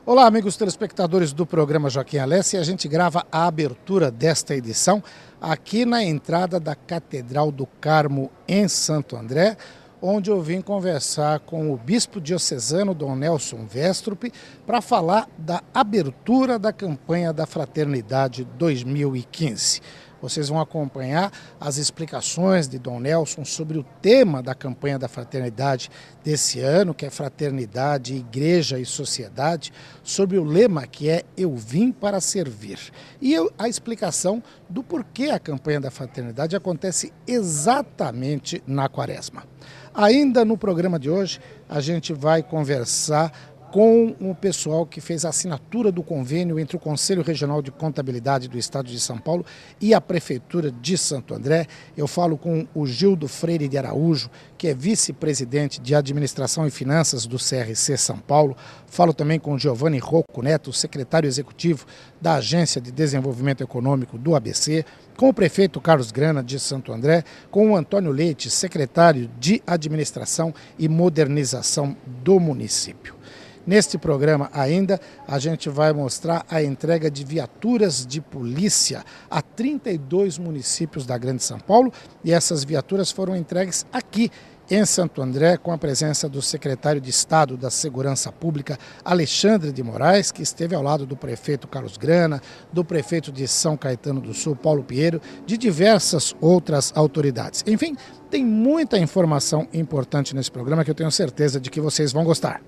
Olá, amigos telespectadores do programa Joaquim Alessi. A gente grava a abertura desta edição aqui na entrada da Catedral do Carmo, em Santo André, onde eu vim conversar com o bispo diocesano Dom Nelson Westrup para falar da abertura da campanha da Fraternidade 2015. Vocês vão acompanhar as explicações de Dom Nelson sobre o tema da campanha da Fraternidade desse ano, que é Fraternidade, Igreja e Sociedade, sobre o lema que é Eu Vim para Servir. E a explicação do porquê a campanha da Fraternidade acontece exatamente na Quaresma. Ainda no programa de hoje, a gente vai conversar com o pessoal que fez a assinatura do convênio entre o Conselho Regional de Contabilidade do Estado de São Paulo e a Prefeitura de Santo André. Eu falo com o Gildo Freire de Araújo, que é vice-presidente de Administração e Finanças do CRC São Paulo. Falo também com Giovanni Rocco Neto, secretário executivo da Agência de Desenvolvimento Econômico do ABC, com o prefeito Carlos Grana de Santo André, com o Antônio Leite, secretário de Administração e Modernização do município. Neste programa ainda, a gente vai mostrar a entrega de viaturas de polícia a 32 municípios da Grande São Paulo, e essas viaturas foram entregues aqui em Santo André, com a presença do secretário de Estado da Segurança Pública, Alexandre de Moraes, que esteve ao lado do prefeito Carlos Grana, do prefeito de São Caetano do Sul, Paulo Pinheiro, de diversas outras autoridades. Enfim, tem muita informação importante nesse programa que eu tenho certeza de que vocês vão gostar.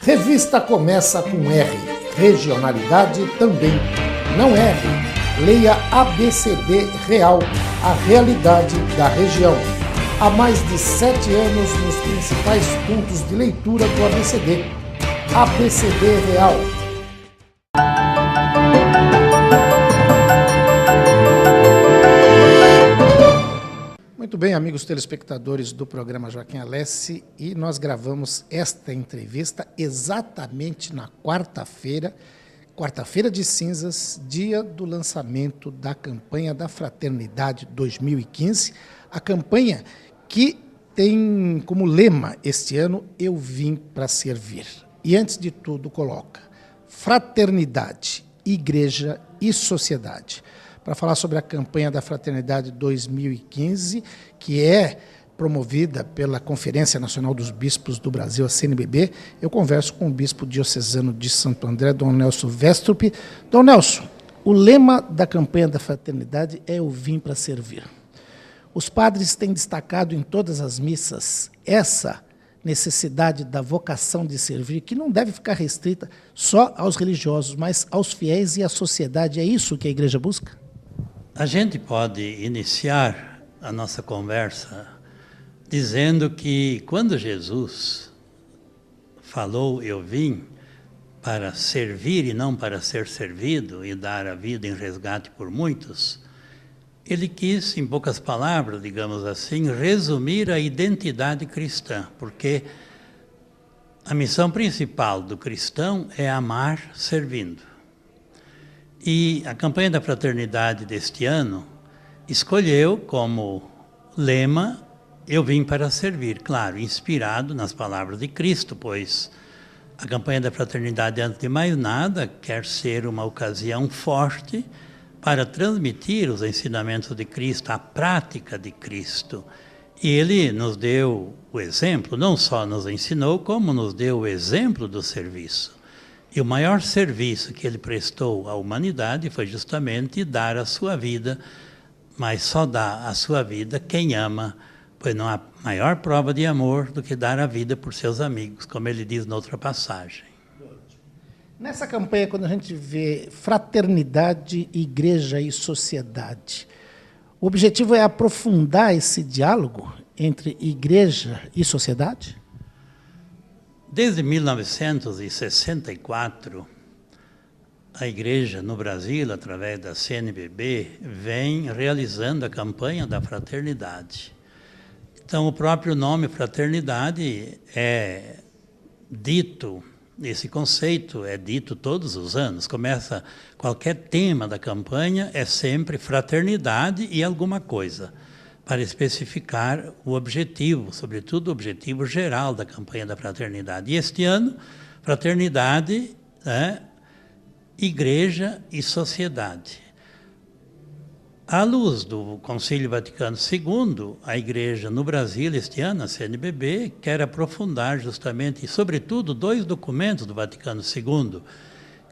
Revista começa com R, regionalidade também. Não erre, leia ABCD Real, a realidade da região. Há mais de 7 anos nos principais pontos de leitura do ABCD. ABCD Real. Muito bem, amigos telespectadores do programa Joaquim Alessi, e nós gravamos esta entrevista exatamente na quarta-feira de cinzas, dia do lançamento da campanha da Fraternidade 2015, a campanha que tem como lema este ano, Eu Vim para Servir. E antes de tudo coloca Fraternidade, Igreja e Sociedade. Para falar sobre a campanha da Fraternidade 2015, que é promovida pela Conferência Nacional dos Bispos do Brasil, a CNBB, eu converso com o bispo diocesano de Santo André, Dom Nelson Westrup. Dom Nelson, o lema da campanha da Fraternidade é Eu Vim para Servir. Os padres têm destacado em todas as missas essa necessidade da vocação de servir, que não deve ficar restrita só aos religiosos, mas aos fiéis e à sociedade. É isso que a igreja busca? A gente pode iniciar a nossa conversa dizendo que quando Jesus falou, eu vim para servir e não para ser servido e dar a vida em resgate por muitos, ele quis, em poucas palavras, digamos assim, resumir a identidade cristã, porque a missão principal do cristão é amar servindo. E a campanha da Fraternidade deste ano escolheu como lema Eu Vim para Servir, claro, inspirado nas palavras de Cristo, pois a campanha da Fraternidade, antes de mais nada, quer ser uma ocasião forte para transmitir os ensinamentos de Cristo, a prática de Cristo. E ele nos deu o exemplo, não só nos ensinou, como nos deu o exemplo do serviço. E o maior serviço que ele prestou à humanidade foi justamente dar a sua vida, mas só dá a sua vida quem ama, pois não há maior prova de amor do que dar a vida por seus amigos, como ele diz noutra passagem. Nessa campanha, quando a gente vê fraternidade, igreja e sociedade, o objetivo é aprofundar esse diálogo entre igreja e sociedade? Desde 1964, a Igreja no Brasil, através da CNBB, vem realizando a campanha da fraternidade. Então, o próprio nome fraternidade é dito, esse conceito é dito todos os anos. Começa, qualquer tema da campanha é sempre fraternidade e alguma coisa, para especificar o objetivo, sobretudo o objetivo geral da campanha da fraternidade. E este ano, fraternidade, igreja e sociedade. À luz do Concílio Vaticano II, a Igreja no Brasil, este ano, a CNBB, quer aprofundar justamente, e sobretudo, 2 documentos do Vaticano II,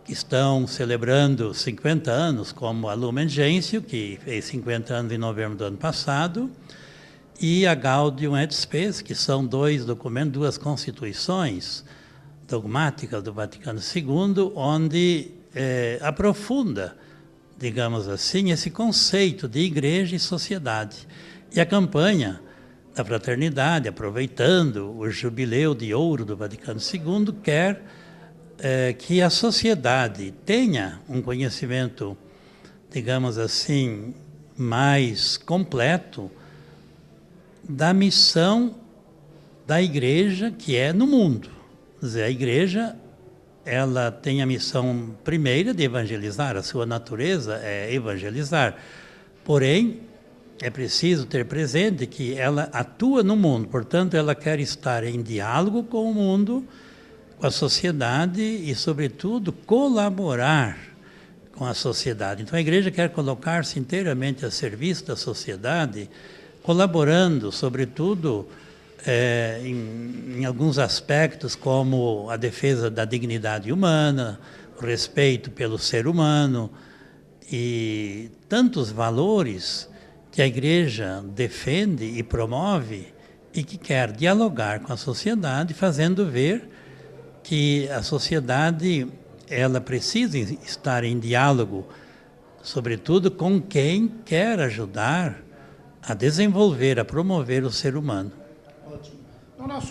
que estão celebrando 50 anos, como a Lumen Gentium, que fez 50 anos em novembro do ano passado, e a Gaudium et Spes, que são 2 documentos, 2 constituições dogmáticas do Vaticano II, onde aprofunda, digamos assim, esse conceito de igreja e sociedade. E a campanha da fraternidade, aproveitando o jubileu de ouro do Vaticano II, quer que a sociedade tenha um conhecimento, digamos assim, mais completo da missão da igreja, que é no mundo. Quer dizer, a igreja, ela tem a missão primeira de evangelizar, a sua natureza é evangelizar. Porém, é preciso ter presente que ela atua no mundo, portanto, ela quer estar em diálogo com o mundo, com a sociedade e, sobretudo, colaborar com a sociedade. Então, a igreja quer colocar-se inteiramente a serviço da sociedade, colaborando, sobretudo, em alguns aspectos, como a defesa da dignidade humana, o respeito pelo ser humano e tantos valores que a igreja defende e promove e que quer dialogar com a sociedade, fazendo ver que a sociedade, ela precisa estar em diálogo, sobretudo com quem quer ajudar a desenvolver, a promover o ser humano.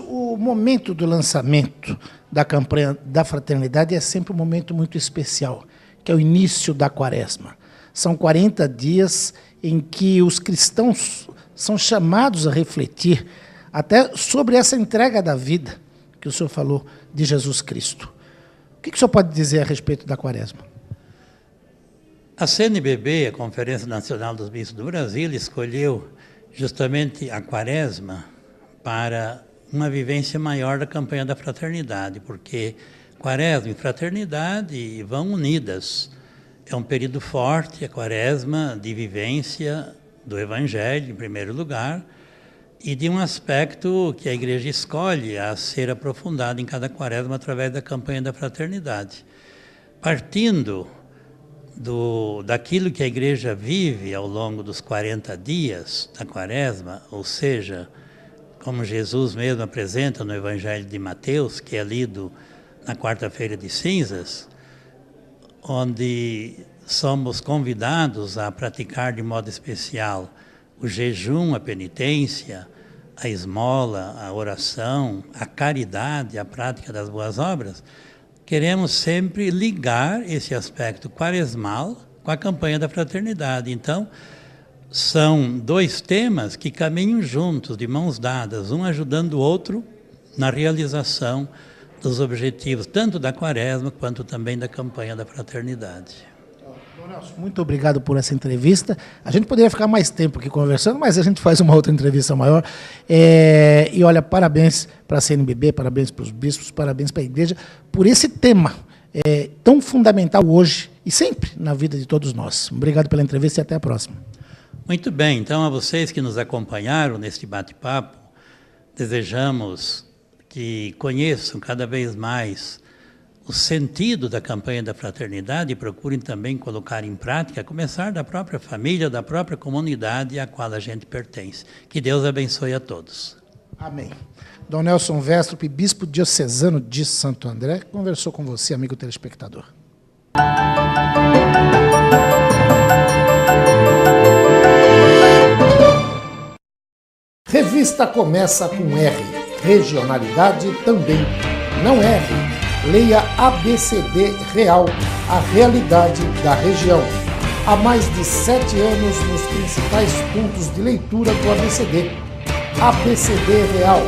O momento do lançamento da campanha da fraternidade é sempre um momento muito especial, que é o início da Quaresma. São 40 dias em que os cristãos são chamados a refletir até sobre essa entrega da vida que o senhor falou de Jesus Cristo. O que o senhor pode dizer a respeito da Quaresma? A CNBB, a Conferência Nacional dos Bispos do Brasil, escolheu justamente a Quaresma para uma vivência maior da campanha da fraternidade, porque Quaresma e fraternidade vão unidas. É um período forte, a Quaresma, de vivência do Evangelho, em primeiro lugar, e de um aspecto que a Igreja escolhe a ser aprofundado em cada Quaresma através da campanha da fraternidade. Partindo daquilo que a Igreja vive ao longo dos 40 dias da Quaresma, ou seja, como Jesus mesmo apresenta no Evangelho de Mateus, que é lido na quarta-feira de cinzas, onde somos convidados a praticar de modo especial o jejum, a penitência, a esmola, a oração, a caridade, a prática das boas obras, queremos sempre ligar esse aspecto quaresmal com a campanha da fraternidade. Então, são 2 temas que caminham juntos, de mãos dadas, um ajudando o outro na realização dos objetivos, tanto da Quaresma quanto também da campanha da fraternidade. Dom Nelson, muito obrigado por essa entrevista. A gente poderia ficar mais tempo aqui conversando, mas a gente faz uma outra entrevista maior. E olha, parabéns para a CNBB, parabéns para os bispos, parabéns para a igreja, por esse tema tão fundamental hoje e sempre na vida de todos nós. Obrigado pela entrevista e até a próxima. Muito bem, então a vocês que nos acompanharam neste bate-papo, desejamos que conheçam cada vez mais o sentido da campanha da fraternidade e procurem também colocar em prática, a começar da própria família, da própria comunidade à qual a gente pertence. Que Deus abençoe a todos. Amém. Dom Nelson Westrup, bispo diocesano de Santo André, conversou com você, amigo telespectador. Revista começa com R. Regionalidade também. Não R. Leia ABCD Real, a realidade da região. Há mais de 7 anos nos principais pontos de leitura do ABCD. ABCD Real.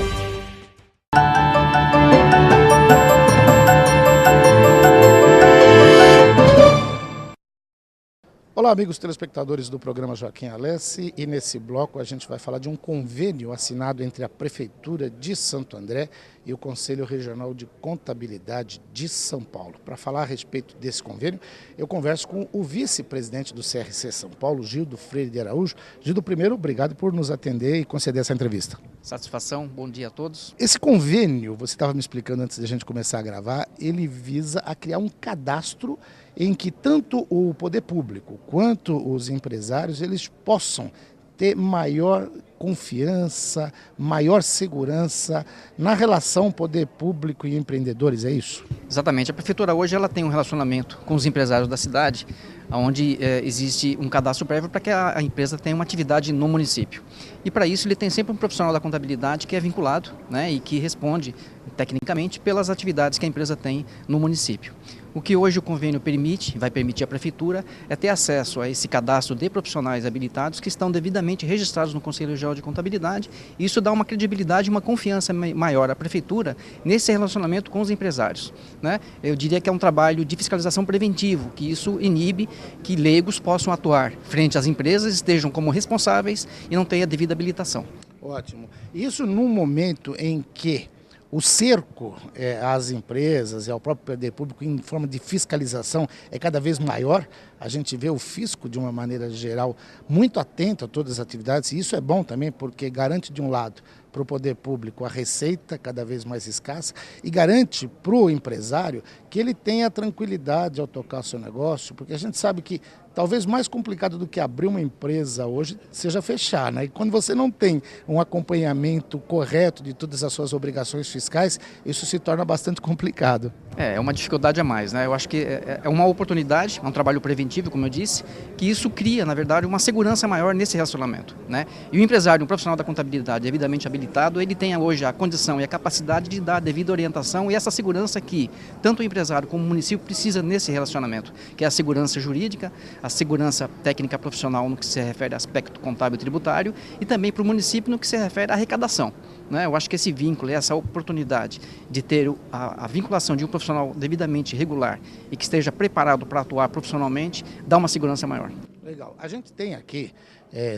Olá, amigos telespectadores do programa Joaquim Alessi, e nesse bloco a gente vai falar de um convênio assinado entre a Prefeitura de Santo André e o Conselho Regional de Contabilidade de São Paulo. Para falar a respeito desse convênio, eu converso com o vice-presidente do CRC São Paulo, Gildo Freire de Araújo. Gildo, primeiro, obrigado por nos atender e conceder essa entrevista. Satisfação, bom dia a todos. Esse convênio, você estava me explicando antes da gente começar a gravar, ele visa a criar um cadastro em que tanto o poder público quanto os empresários eles possam ter maior confiança, maior segurança na relação poder público e empreendedores, é isso? Exatamente, a Prefeitura hoje ela tem um relacionamento com os empresários da cidade, onde existe um cadastro prévio para que a empresa tenha uma atividade no município. E para isso ele tem sempre um profissional da contabilidade que é vinculado, né, e que responde tecnicamente pelas atividades que a empresa tem no município. O que hoje o convênio permite, vai permitir à Prefeitura, é ter acesso a esse cadastro de profissionais habilitados que estão devidamente registrados no Conselho Regional de Contabilidade. E isso dá uma credibilidade e uma confiança maior à Prefeitura nesse relacionamento com os empresários, né? Eu diria que é um trabalho de fiscalização preventivo, que isso inibe que leigos possam atuar frente às empresas, estejam como responsáveis e não tenham a devida habilitação. Ótimo. Isso num momento em que o cerco às empresas e ao próprio poder público em forma de fiscalização é cada vez maior. A gente vê o fisco, de uma maneira geral, muito atento a todas as atividades, e isso é bom também porque garante, de um lado, para o poder público a receita cada vez mais escassa e garante para o empresário que ele tenha tranquilidade ao tocar o seu negócio, porque a gente sabe que talvez mais complicado do que abrir uma empresa hoje seja fechar, né? E quando você não tem um acompanhamento correto de todas as suas obrigações fiscais, isso se torna bastante complicado. É uma dificuldade a mais, né? Eu acho que é uma oportunidade, é um trabalho preventivo, como eu disse, que isso cria, na verdade, uma segurança maior nesse relacionamento, né? E o empresário, um profissional da contabilidade devidamente habilitado, ele tem hoje a condição e a capacidade de dar a devida orientação e essa segurança que tanto o empresário como o município precisa nesse relacionamento, que é a segurança jurídica, a segurança técnica profissional no que se refere a aspecto contábil e tributário e também para o município no que se refere à arrecadação, né? Eu acho que esse vínculo, essa oportunidade de ter a vinculação de um profissional devidamente regular e que esteja preparado para atuar profissionalmente, dá uma segurança maior. Legal. A gente tem aqui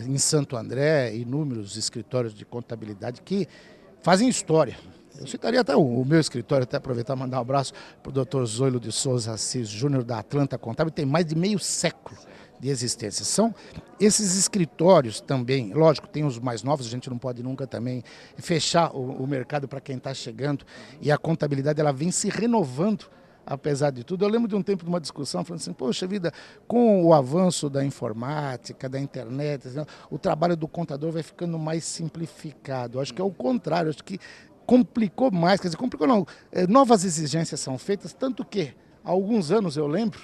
em Santo André inúmeros escritórios de contabilidade que fazem história. Eu citaria até o meu escritório, até aproveitar e mandar um abraço para o Dr. Zoilo de Souza Assis Júnior, da Atlanta Contábil, tem mais de meio século de existência. São esses escritórios também, lógico, tem os mais novos, a gente não pode nunca também fechar o mercado para quem está chegando, e a contabilidade ela vem se renovando, apesar de tudo. Eu lembro de um tempo de uma discussão, falando assim, poxa vida, com o avanço da informática, da internet, o trabalho do contador vai ficando mais simplificado. Acho que é o contrário, acho que complicou mais, quer dizer, complicou não, novas exigências são feitas, tanto que há alguns anos eu lembro,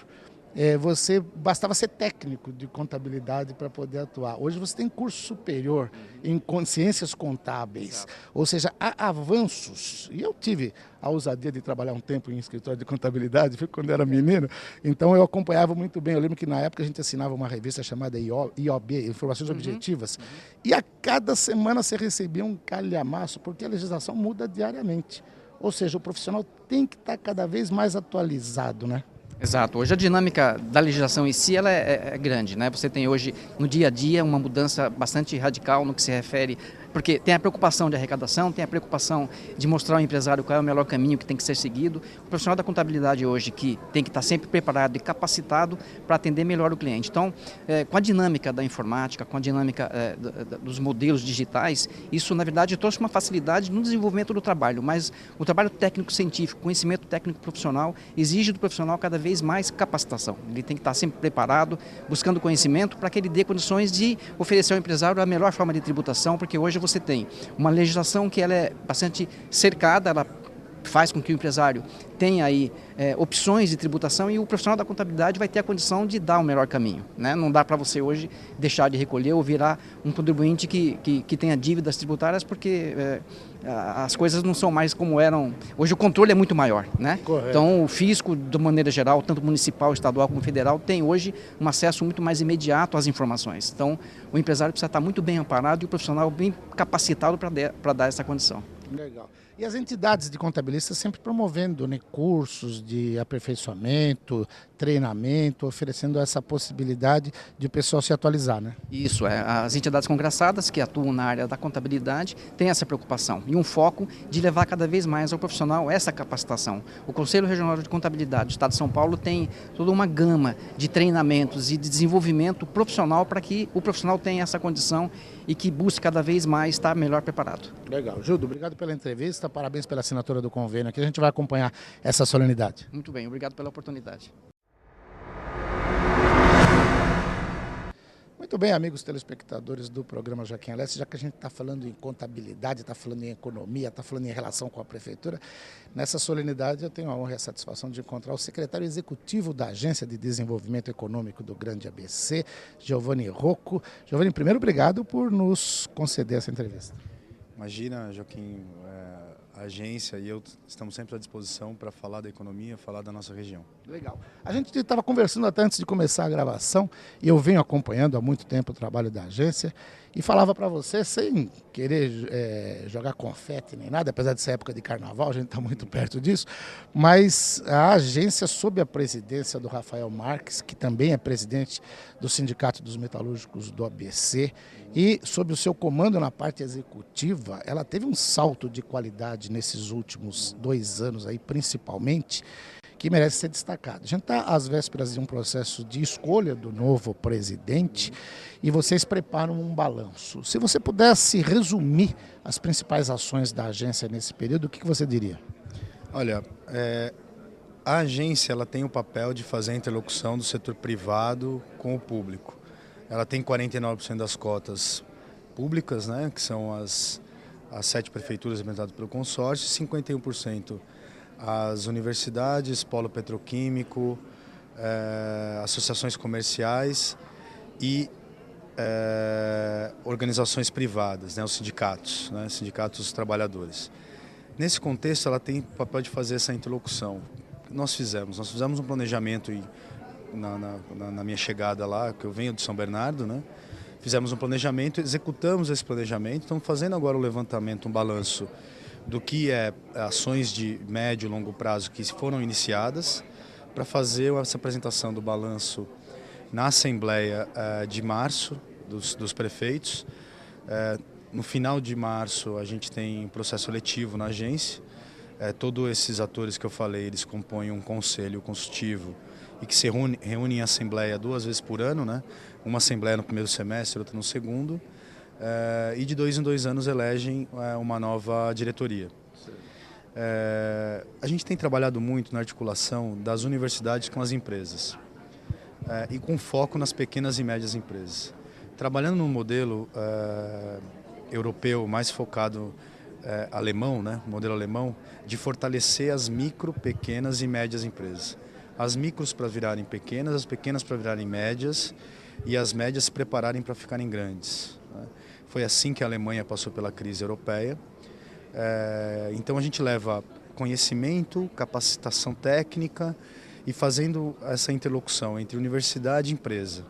você bastava ser técnico de contabilidade para poder atuar. Hoje você tem curso superior em ciências contábeis, ou seja, há avanços. E eu tive a ousadia de trabalhar um tempo em escritório de contabilidade, quando eu era menino, então eu acompanhava muito bem. Eu lembro que na época a gente assinava uma revista chamada IOB, Informações Objetivas, e a cada semana você recebia um calhamaço, porque a legislação muda diariamente. Ou seja, o profissional tem que estar cada vez mais atualizado, né? Exato. Hoje a dinâmica da legislação em si ela é grande, né? Você tem hoje no dia a dia uma mudança bastante radical no que se refere, porque tem a preocupação de arrecadação, tem a preocupação de mostrar ao empresário qual é o melhor caminho que tem que ser seguido. O profissional da contabilidade hoje que tem que estar sempre preparado e capacitado para atender melhor o cliente. Então, com a dinâmica da informática, com a dinâmica dos modelos digitais, isso na verdade trouxe uma facilidade no desenvolvimento do trabalho, mas o trabalho técnico-científico, conhecimento técnico-profissional, exige do profissional cada vez mais capacitação. Ele tem que estar sempre preparado, buscando conhecimento para que ele dê condições de oferecer ao empresário a melhor forma de tributação, porque hoje você tem uma legislação que ela é bastante cercada, ela faz com que o empresário tenha aí opções de tributação e o profissional da contabilidade vai ter a condição de dar o melhor caminho, né? Não dá para você hoje deixar de recolher ou virar um contribuinte que tenha dívidas tributárias, porque as coisas não são mais como eram. Hoje o controle é muito maior, né? Correto. Então o fisco, de maneira geral, tanto municipal, estadual como federal, tem hoje um acesso muito mais imediato às informações. Então o empresário precisa estar muito bem amparado e o profissional bem capacitado para dar essa condição. Legal. E as entidades de contabilistas sempre promovendo, né, cursos de aperfeiçoamento, treinamento, oferecendo essa possibilidade de o pessoal se atualizar, né? Isso, as entidades congraçadas que atuam na área da contabilidade têm essa preocupação e um foco de levar cada vez mais ao profissional essa capacitação. O Conselho Regional de Contabilidade do Estado de São Paulo tem toda uma gama de treinamentos e de desenvolvimento profissional para que o profissional tenha essa condição e que busque cada vez mais estar melhor preparado. Legal. Gildo, obrigado pela entrevista, parabéns pela assinatura do convênio aqui. A gente vai acompanhar essa solenidade. Muito bem, obrigado pela oportunidade. Muito bem, amigos telespectadores do programa Joaquim Alessi, já que a gente está falando em contabilidade, está falando em economia, está falando em relação com a prefeitura, nessa solenidade eu tenho a honra e a satisfação de encontrar o secretário executivo da Agência de Desenvolvimento Econômico do Grande ABC, Giovanni Rocco. Giovanni, primeiro, obrigado por nos conceder essa entrevista. Imagina, Joaquim, a agência e eu estamos sempre à disposição para falar da economia, falar da nossa região. Legal. A gente estava conversando até antes de começar a gravação e eu venho acompanhando há muito tempo o trabalho da agência e falava para você, sem querer jogar confete nem nada, apesar de ser época de carnaval, a gente está muito perto disso, mas a agência, sob a presidência do Rafael Marques, que também é presidente do Sindicato dos Metalúrgicos do ABC, e sob o seu comando na parte executiva, ela teve um salto de qualidade nesses últimos 2 anos aí, principalmente, que merece ser destacado. A gente está às vésperas de um processo de escolha do novo presidente e vocês preparam um balanço. Se você pudesse resumir as principais ações da agência nesse período, o que você diria? Olha, a agência ela tem o papel de fazer a interlocução do setor privado com o público. Ela tem 49% das cotas públicas, né, que são as 7 prefeituras representadas pelo consórcio, 51% as universidades, polo petroquímico, associações comerciais e organizações privadas, né, os sindicatos, né, sindicatos dos trabalhadores. Nesse contexto, ela tem o papel de fazer essa interlocução. Nós fizemos um planejamento na minha chegada lá, que eu venho de São Bernardo, né? Fizemos um planejamento, executamos esse planejamento, estamos fazendo agora o levantamento, um balanço do que ações de médio e longo prazo que foram iniciadas, para fazer essa apresentação do balanço na Assembleia de março dos prefeitos. No final de março a gente tem processo eletivo na agência. Todos esses atores que eu falei, eles compõem um conselho consultivo e que se reúnem em assembleia 2 vezes por ano, né? Uma assembleia no primeiro semestre, outra no segundo, e de 2 em 2 anos elegem uma nova diretoria. A gente tem trabalhado muito na articulação das universidades com as empresas e com foco nas pequenas e médias empresas. Trabalhando num modelo europeu mais focado alemão, né? Modelo alemão, de fortalecer as micro, pequenas e médias empresas. As micros para virarem pequenas, as pequenas para virarem médias e as médias se prepararem para ficarem grandes. Foi assim que a Alemanha passou pela crise europeia. Então a gente leva conhecimento, capacitação técnica e fazendo essa interlocução entre universidade e empresa,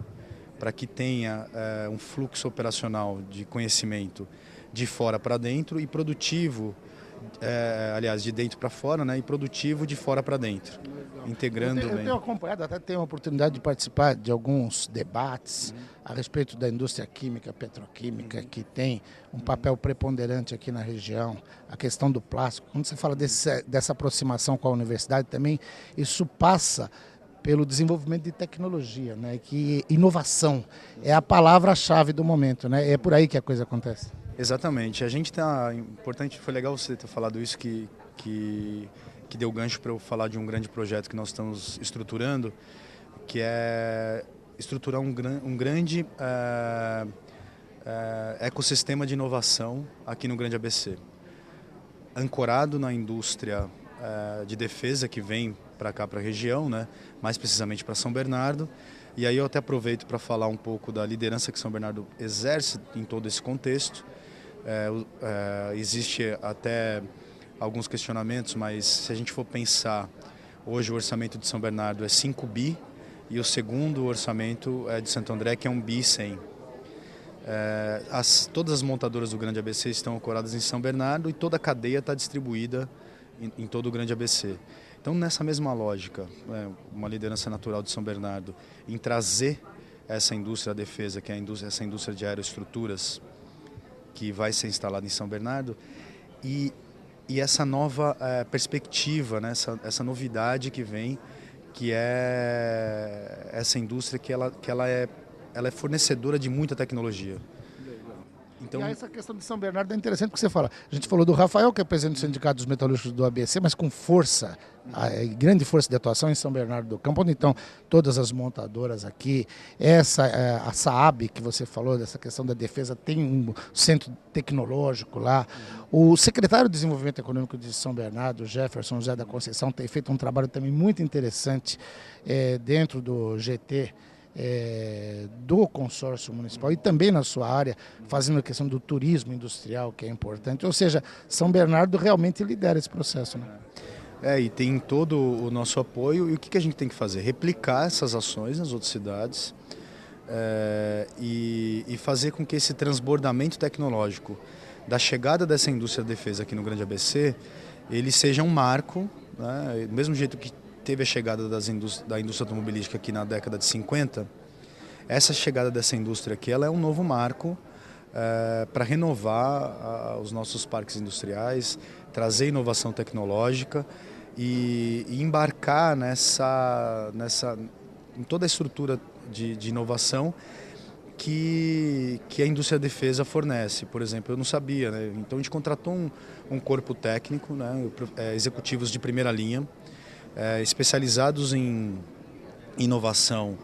para que tenha um fluxo operacional de conhecimento de fora para dentro e produtivo, aliás, de dentro para fora, né, e produtivo de fora para dentro. Legal. Integrando eu tenho acompanhado, até tenho a oportunidade de participar de alguns debates a respeito da indústria química, petroquímica, que tem um papel preponderante aqui na região, a questão do plástico. Quando você fala dessa aproximação com a universidade também, isso passa pelo desenvolvimento de tecnologia, né? Que inovação é a palavra-chave do momento, né? É por aí que a coisa acontece. Exatamente. A gente está importante, foi legal você ter falado isso que deu gancho para eu falar de um grande projeto que nós estamos estruturando, que é estruturar um grande ecossistema de inovação aqui no Grande ABC, ancorado na indústria de defesa que vem para cá, para a região, né? Mais precisamente para São Bernardo. E aí eu até aproveito para falar um pouco da liderança que São Bernardo exerce em todo esse contexto. Existe até alguns questionamentos, mas se a gente for pensar, hoje o orçamento de São Bernardo é 5 bi e o segundo orçamento é de Santo André, que é 1 bi 100. Todas as montadoras do Grande ABC estão ancoradas em São Bernardo e toda a cadeia está distribuída em todo o Grande ABC. Então, nessa mesma lógica, uma liderança natural de São Bernardo em trazer essa indústria da defesa, que é essa indústria de aeroestruturas, que vai ser instalada em São Bernardo, e essa nova perspectiva, né, essa novidade que vem, que é essa indústria que ela é fornecedora de muita tecnologia. Então, e aí essa questão de São Bernardo é interessante porque você fala. A gente falou do Rafael, que é presidente do Sindicato dos Metalúrgicos do ABC, mas com força, grande força de atuação em São Bernardo do Campo, onde estão todas as montadoras aqui. A Saab, que você falou, dessa questão da defesa, tem um centro tecnológico lá. O secretário de Desenvolvimento Econômico de São Bernardo, Jefferson José da Conceição, tem feito um trabalho também muito interessante dentro do GT, do consórcio municipal e também na sua área, fazendo a questão do turismo industrial, que é importante. Ou seja, São Bernardo realmente lidera esse processo, né? E tem todo o nosso apoio. E o que a gente tem que fazer? Replicar essas ações nas outras cidades e fazer com que esse transbordamento tecnológico da chegada dessa indústria de defesa aqui no Grande ABC, ele seja um marco, né? Do mesmo jeito que teve a chegada da indústria automobilística aqui na década de 50, essa chegada dessa indústria aqui ela é um novo marco para renovar os nossos parques industriais, trazer inovação tecnológica e embarcar em toda a estrutura de inovação que a indústria da defesa fornece. Por exemplo, eu não sabia, né? Então a gente contratou um corpo técnico, né? Executivos de primeira linha, especializados em inovação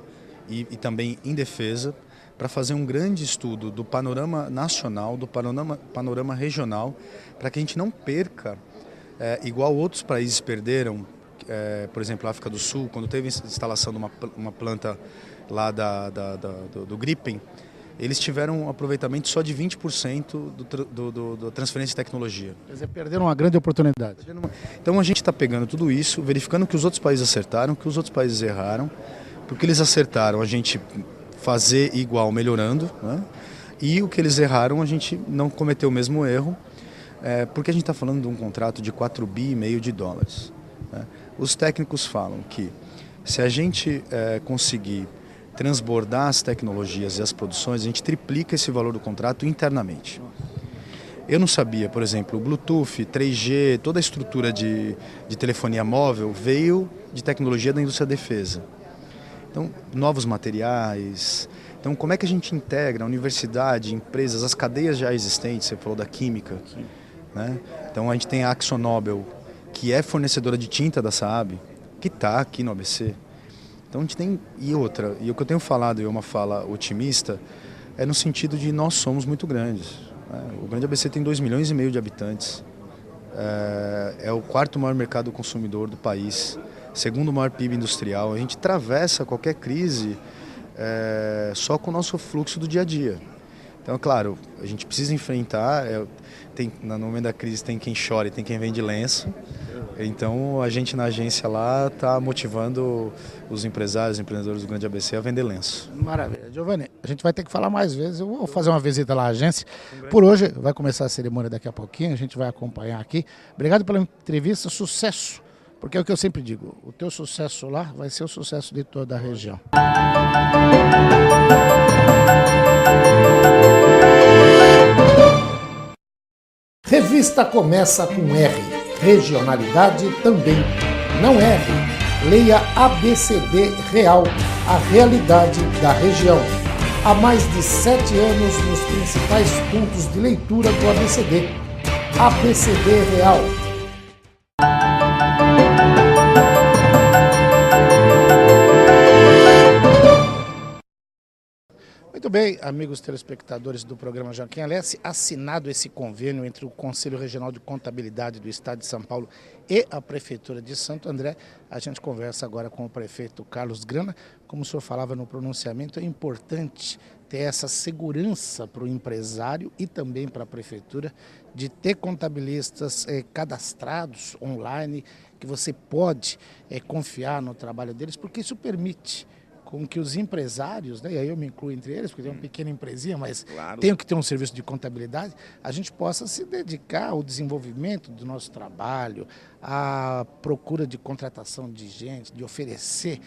e também em defesa, para fazer um grande estudo do panorama nacional, do panorama regional, para que a gente não perca, igual outros países perderam, por exemplo, a África do Sul, quando teve a instalação de uma planta lá do Gripen, eles tiveram um aproveitamento só de 20% da transferência de tecnologia. Quer dizer, perderam uma grande oportunidade. Então a gente está pegando tudo isso, verificando que os outros países acertaram, que os outros países erraram, porque eles acertaram a gente fazer igual, melhorando, né? E o que eles erraram a gente não cometeu o mesmo erro, porque a gente está falando de um contrato de 4,5 bi de dólares. Né? Os técnicos falam que se a gente conseguir transbordar as tecnologias e as produções, a gente triplica esse valor do contrato internamente. Eu não sabia, por exemplo, o Bluetooth, 3G, toda a estrutura de telefonia móvel veio de tecnologia da indústria da defesa. Então, novos materiais. Então, como é que a gente integra a universidade, empresas, as cadeias já existentes, você falou da química, né? Então, a gente tem a AkzoNobel, que é fornecedora de tinta da Saab, que está aqui no ABC. Então a gente tem, e o que eu tenho falado, e é uma fala otimista, é no sentido de nós somos muito grandes. Né? O Grande ABC tem 2,5 milhões de habitantes, é o 4º maior mercado consumidor do país, 2º maior PIB industrial. A gente atravessa qualquer crise só com o nosso fluxo do dia a dia. Então, claro, a gente precisa enfrentar, no momento da crise tem quem chora e tem quem vende lenço. Então a gente na agência lá está motivando os empresários, os empreendedores do Grande ABC a vender lenço. Maravilha. Giovanni, a gente vai ter que falar mais vezes. Eu vou fazer uma visita lá à agência. Por hoje, vai começar a cerimônia daqui a pouquinho, a gente vai acompanhar aqui. Obrigado pela entrevista, sucesso. Porque é o que eu sempre digo, o teu sucesso lá vai ser o sucesso de toda a região. Revista começa com R. Regionalidade também. Não erre. Leia ABCD Real, a realidade da região. Há mais de 7 anos nos principais pontos de leitura do ABCD. ABCD Real. Muito bem, amigos telespectadores do programa Joaquim Alessi, assinado esse convênio entre o Conselho Regional de Contabilidade do Estado de São Paulo e a Prefeitura de Santo André, a gente conversa agora com o prefeito Carlos Grana. Como o senhor falava no pronunciamento, é importante ter essa segurança para o empresário e também para a Prefeitura de ter contabilistas cadastrados online, que você pode confiar no trabalho deles, porque isso permite com que os empresários, né, e aí eu me incluo entre eles, porque tem uma pequena empresinha, mas claro, tenho que ter um serviço de contabilidade, a gente possa se dedicar ao desenvolvimento do nosso trabalho, à procura de contratação de gente, de oferecer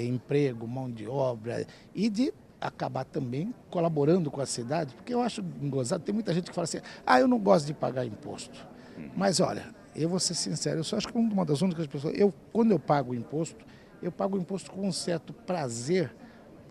emprego, mão de obra e de acabar também colaborando com a cidade, porque eu acho gozado, tem muita gente que fala assim, eu não gosto de pagar imposto. Mas olha, eu vou ser sincero, eu só acho que uma das únicas pessoas, quando eu pago imposto com um certo prazer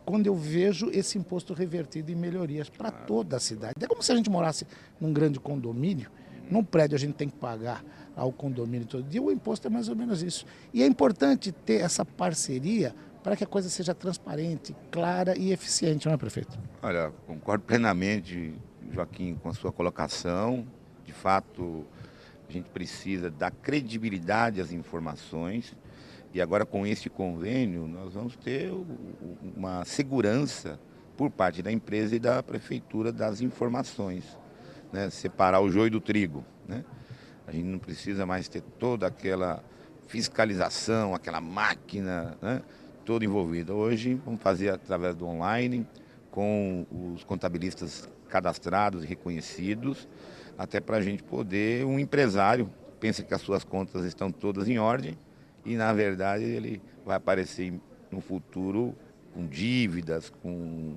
quando eu vejo esse imposto revertido em melhorias para toda a cidade. É como se a gente morasse num grande condomínio, num prédio a gente tem que pagar ao condomínio todo dia, o imposto é mais ou menos isso. E é importante ter essa parceria para que a coisa seja transparente, clara e eficiente, não é, prefeito? Olha, concordo plenamente, Joaquim, com a sua colocação. De fato, a gente precisa dar credibilidade às informações. E agora, com esse convênio, nós vamos ter uma segurança por parte da empresa e da prefeitura das informações, né? Separar o joio do trigo, né? A gente não precisa mais ter toda aquela fiscalização, aquela máquina, né, toda envolvida. Hoje, vamos fazer através do online, com os contabilistas cadastrados e reconhecidos, até para a gente poder, um empresário pensa que as suas contas estão todas em ordem, e, na verdade, ele vai aparecer no futuro com dívidas, com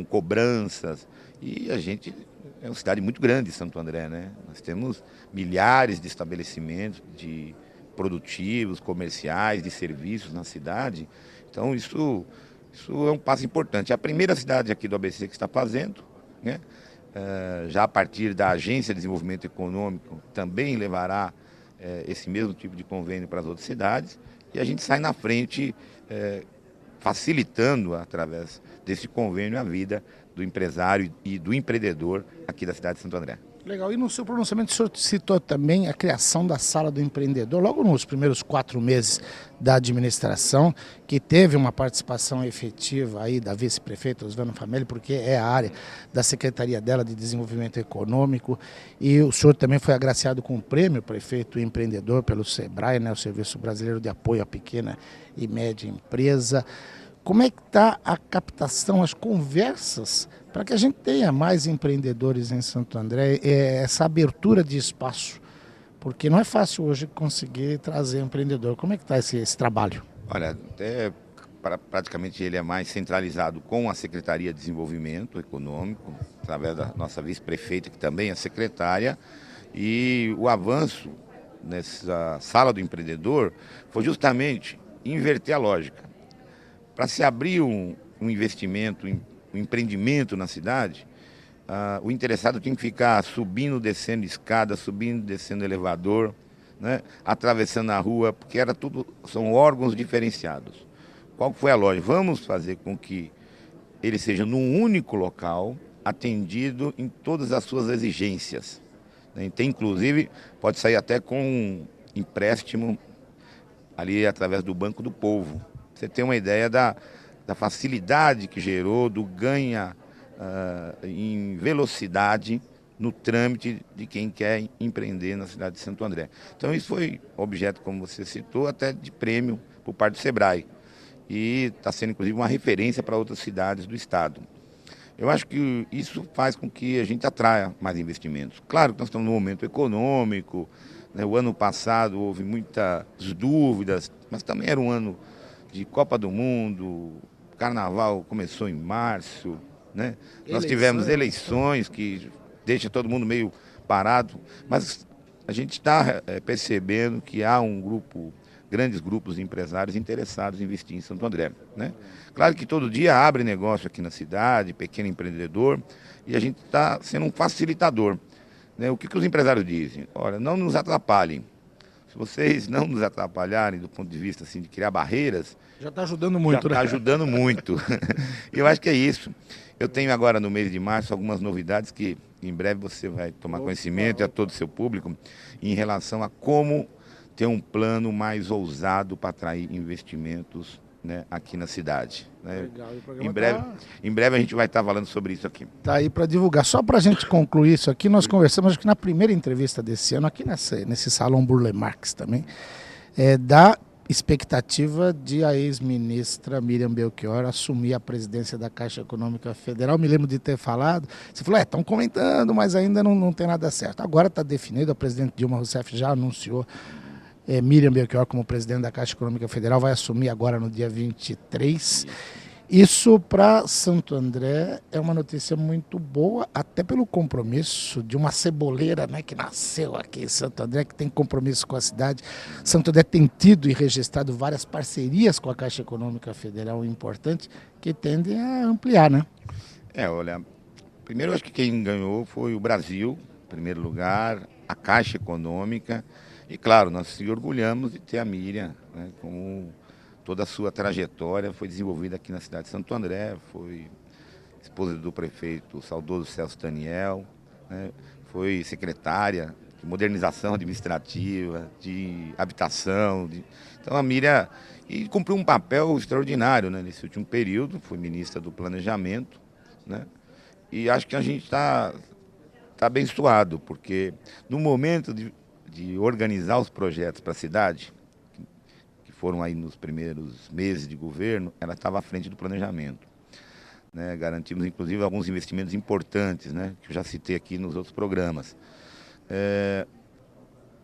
cobranças. E a gente é uma cidade muito grande, Santo André, né? Nós temos milhares de estabelecimentos de produtivos, comerciais, de serviços na cidade. Então, isso é um passo importante. É a primeira cidade aqui do ABC que está fazendo, né? Já a partir da Agência de Desenvolvimento Econômico, também levará esse mesmo tipo de convênio para as outras cidades, e a gente sai na frente facilitando, através desse convênio, a vida do empresário e do empreendedor aqui da cidade de Santo André. Legal. E no seu pronunciamento o senhor citou também a criação da Sala do Empreendedor, logo nos primeiros 4 meses da administração, que teve uma participação efetiva aí da vice-prefeita Osvana Fameli, porque é a área da secretaria dela de desenvolvimento econômico, e o senhor também foi agraciado com o prêmio Prefeito Empreendedor pelo SEBRAE, né, o Serviço Brasileiro de Apoio à Pequena e Média Empresa. Como é que está a captação, as conversas, para que a gente tenha mais empreendedores em Santo André, essa abertura de espaço? Porque não é fácil hoje conseguir trazer empreendedor. Como é que está esse trabalho? Olha, praticamente ele é mais centralizado com a Secretaria de Desenvolvimento Econômico, através da nossa vice-prefeita, que também é secretária, e o avanço nessa Sala do Empreendedor foi justamente inverter a lógica. Para se abrir um investimento, um empreendimento na cidade, o interessado tinha que ficar subindo, descendo escada, subindo, descendo elevador, né, atravessando a rua, porque são órgãos diferenciados. Qual foi a lógica? Vamos fazer com que ele seja num único local, atendido em todas as suas exigências. Então, inclusive, pode sair até com um empréstimo ali através do Banco do Povo. Você tem uma ideia da facilidade que gerou, do ganho em velocidade no trâmite de quem quer empreender na cidade de Santo André. Então isso foi objeto, como você citou, até de prêmio por parte do SEBRAE. E está sendo, inclusive, uma referência para outras cidades do estado. Eu acho que isso faz com que a gente atraia mais investimentos. Claro que nós estamos num momento econômico, né? O ano passado houve muitas dúvidas, mas também era um ano de Copa do Mundo, o Carnaval começou em março, né? Nós tivemos eleições que deixam todo mundo meio parado, mas a gente está percebendo que há grandes grupos de empresários interessados em investir em Santo André, né? Claro que todo dia abre negócio aqui na cidade, pequeno empreendedor, e a gente está sendo um facilitador, né? O que os empresários dizem? Olha, não nos atrapalhem. Se vocês não nos atrapalharem do ponto de vista assim, de criar barreiras, Já está ajudando muito, já está ajudando muito. Eu acho que é isso. Eu tenho agora no mês de março algumas novidades que em breve você vai tomar conhecimento, e a todo o seu público, em relação a como ter um plano mais ousado para atrair investimentos, né, aqui na cidade. Né? Legal. E o programa Em breve a gente vai estar falando sobre isso aqui. Tá aí para divulgar. Só para a gente concluir isso aqui, nós conversamos acho que na primeira entrevista desse ano, aqui nesse Salão Burle Marx também, da expectativa de a ex-ministra Miriam Belchior assumir a presidência da Caixa Econômica Federal. Me lembro de ter falado, você falou, estão comentando, mas ainda não tem nada certo. Agora está definido, a presidente Dilma Rousseff já anunciou Miriam Belchior como presidente da Caixa Econômica Federal, vai assumir agora no dia 23. Isso para Santo André é uma notícia muito boa, até pelo compromisso de uma ceboleira, né, que nasceu aqui em Santo André, que tem compromisso com a cidade. Santo André tem tido e registrado várias parcerias com a Caixa Econômica Federal importantes que tendem a ampliar, né? Olha, primeiro acho que quem ganhou foi o Brasil, em primeiro lugar, a Caixa Econômica. E claro, nós se orgulhamos de ter a Miriam, né, como toda a sua trajetória foi desenvolvida aqui na cidade de Santo André, foi esposa do prefeito saudoso Celso Daniel, né, foi secretária de modernização administrativa, de habitação. Então a Miriam cumpriu um papel extraordinário, né, nesse último período, foi ministra do Planejamento, né, e acho que a gente está abençoado, porque no momento de organizar os projetos para a cidade, que foram aí nos primeiros meses de governo, ela estava à frente do planejamento. Né? Garantimos, inclusive, alguns investimentos importantes, né? Que eu já citei aqui nos outros programas.